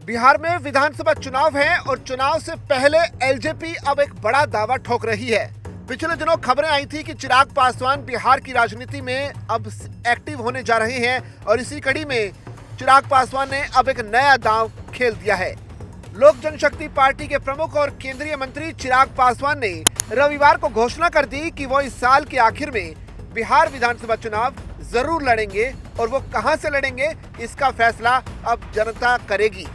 बिहार में विधानसभा चुनाव है और चुनाव से पहले एलजेपी अब एक बड़ा दावा ठोक रही है। पिछले दिनों खबरें आई थी कि चिराग पासवान बिहार की राजनीति में अब एक्टिव होने जा रहे हैं और इसी कड़ी में चिराग पासवान ने अब एक नया दांव खेल दिया है। लोक जनशक्ति पार्टी के प्रमुख और केंद्रीय मंत्री चिराग पासवान ने रविवार को घोषणा कर दी कि वो इस साल के आखिर में बिहार विधानसभा चुनाव जरूर लड़ेंगे और वो कहां से लड़ेंगे इसका फैसला अब जनता करेगी।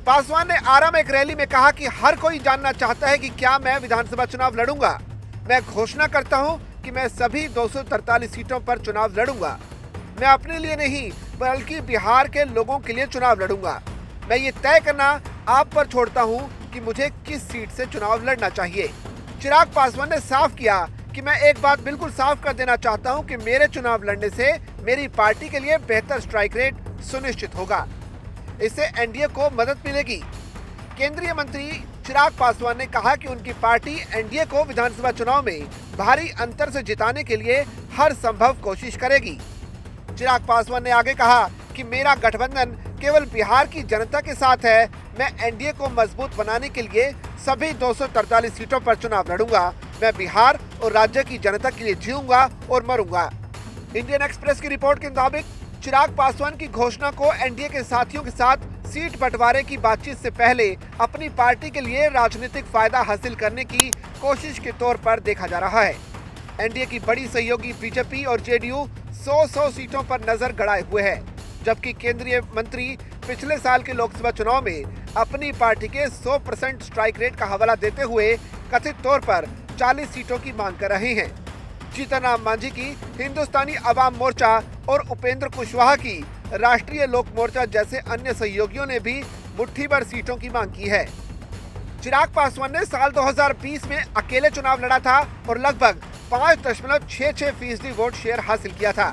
पासवान ने आरा में एक रैली में कहा कि हर कोई जानना चाहता है कि क्या मैं विधानसभा चुनाव लड़ूंगा। मैं घोषणा करता हूं कि मैं सभी 243 सीटों पर चुनाव लड़ूंगा। मैं अपने लिए नहीं बल्कि बिहार के लोगों के लिए चुनाव लड़ूंगा। मैं ये तय करना आप पर छोड़ता हूं कि मुझे किस सीट से चुनाव लड़ना चाहिए। चिराग पासवान ने साफ किया कि मैं एक बात बिल्कुल साफ कर देना चाहता हूं कि मेरे चुनाव लड़ने से मेरी पार्टी के लिए बेहतर स्ट्राइक रेट सुनिश्चित होगा। इससे एनडीए को मदद मिलेगी। केंद्रीय मंत्री चिराग पासवान ने कहा कि उनकी पार्टी एनडीए को विधानसभा चुनाव में भारी अंतर से जिताने के लिए हर संभव कोशिश करेगी। चिराग पासवान ने आगे कहा कि मेरा गठबंधन केवल बिहार की जनता के साथ है। मैं एनडीए को मजबूत बनाने के लिए सभी 243 सीटों पर चुनाव लड़ूंगा। मैं बिहार और राज्य की जनता के लिए जीऊंगा और मरूंगा। इंडियन एक्सप्रेस की रिपोर्ट के मुताबिक चिराग पासवान की घोषणा को एनडीए के साथियों के साथ सीट बंटवारे की बातचीत से पहले अपनी पार्टी के लिए राजनीतिक फायदा हासिल करने की कोशिश के तौर पर देखा जा रहा है। एनडीए की बड़ी सहयोगी बीजेपी और जेडीयू 100 सीटों पर नजर गड़ाए हुए है, जबकि केंद्रीय मंत्री पिछले साल के लोकसभा चुनाव में अपनी पार्टी के 100% स्ट्राइक रेट का हवाला देते हुए कथित तौर पर 40 सीटों की मांग कर रहे हैं। जीतन राम मांझी की हिंदुस्तानी अवाम मोर्चा और उपेंद्र कुशवाहा की राष्ट्रीय लोक मोर्चा जैसे अन्य सहयोगियों ने भी मुट्ठी भर सीटों की मांग की है। चिराग पासवान ने साल 2020 में अकेले चुनाव लड़ा था और लगभग 5.66% वोट शेयर हासिल किया था।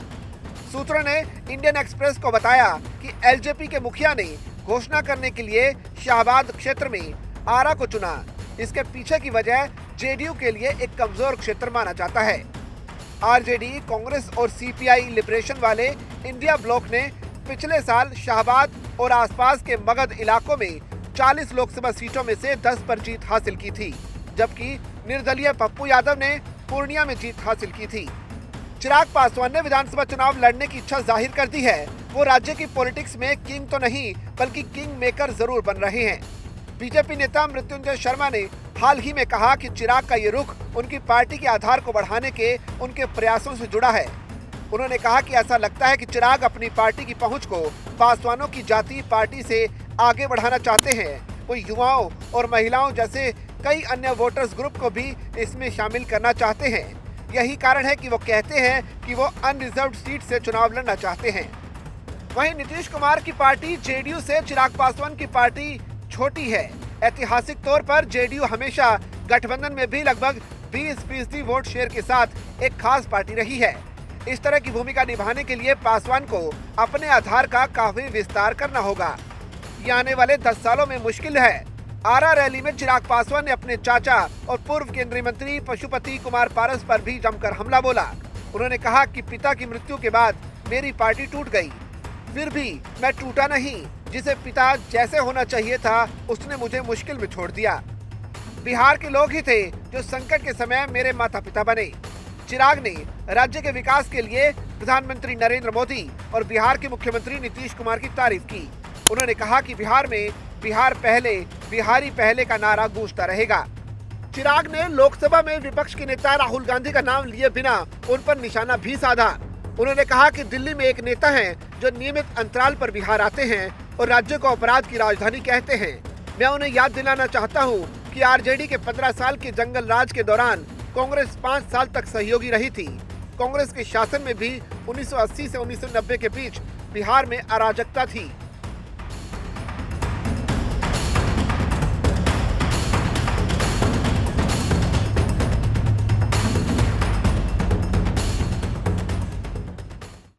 सूत्रों ने इंडियन एक्सप्रेस को बताया कि एलजेपी के मुखिया ने घोषणा करने के लिए शाहबाद क्षेत्र में आरा को चुना। इसके पीछे की वजह जेडीयू के लिए एक कमजोर क्षेत्र माना जाता है। आरजेडी, कांग्रेस और सीपीआई लिबरेशन वाले इंडिया ब्लॉक ने पिछले साल शाहबाद और आसपास के मगध इलाकों में 40 लोकसभा सीटों में से 10 पर जीत हासिल की थी, जबकि निर्दलीय पप्पू यादव ने पूर्णिया में जीत हासिल की थी। चिराग पासवान ने विधानसभा चुनाव लड़ने की इच्छा जाहिर कर दी है। वो राज्य की पॉलिटिक्स में किंग तो नहीं बल्कि किंग मेकर जरूर बन रहे हैं। बीजेपी नेता मृत्युंजय शर्मा ने हाल ही में कहा कि चिराग का ये रुख उनकी पार्टी के आधार को बढ़ाने के उनके प्रयासों से जुड़ा है। उन्होंने कहा कि ऐसा लगता है कि चिराग अपनी पार्टी की पहुंच को पासवानों की जाति पार्टी से आगे बढ़ाना चाहते हैं। वो युवाओं और महिलाओं जैसे कई अन्य वोटर्स ग्रुप को भी इसमें शामिल करना चाहते हैं। यही कारण है कि वो कहते हैं कि वो अनरिजर्व्ड सीट से चुनाव लड़ना चाहते हैं। वहीं नीतीश कुमार की पार्टी जेडीयू से चिराग पासवान की पार्टी छोटी है। ऐतिहासिक तौर पर जेडीयू हमेशा गठबंधन में भी लगभग 20% वोट शेयर के साथ एक खास पार्टी रही है। इस तरह की भूमिका निभाने के लिए पासवान को अपने आधार का काफी विस्तार करना होगा। ये आने वाले 10 सालों में मुश्किल है। आरा रैली में चिराग पासवान ने अपने चाचा और पूर्व केंद्रीय मंत्री पशुपति कुमार पारस पर भी जमकर हमला बोला। उन्होंने कहा कि पिता की मृत्यु के बाद मेरी पार्टी टूट गई, फिर भी मैं टूटा नहीं। जिसे पिता जैसे होना चाहिए था उसने मुझे मुश्किल में छोड़ दिया। बिहार के लोग ही थे जो संकट के समय मेरे माता पिता बने। चिराग ने राज्य के विकास के लिए प्रधानमंत्री नरेंद्र मोदी और बिहार के मुख्यमंत्री नीतीश कुमार की तारीफ की। उन्होंने कहा कि बिहार में बिहार पहले, बिहारी पहले का नारा गूंजता रहेगा। चिराग ने लोकसभा में विपक्ष के नेता राहुल गांधी का नाम लिए बिना उन पर निशाना भी साधा। उन्होंने कहा कि दिल्ली में एक नेता हैं जो नियमित अंतराल पर बिहार आते हैं और राज्य को अपराध की राजधानी कहते हैं। मैं उन्हें याद दिलाना चाहता हूं कि आरजेडी के 15 साल के जंगल राज के दौरान कांग्रेस 5 साल तक सहयोगी रही थी। कांग्रेस के शासन में भी 1980 से 1990 के बीच बिहार में अराजकता थी।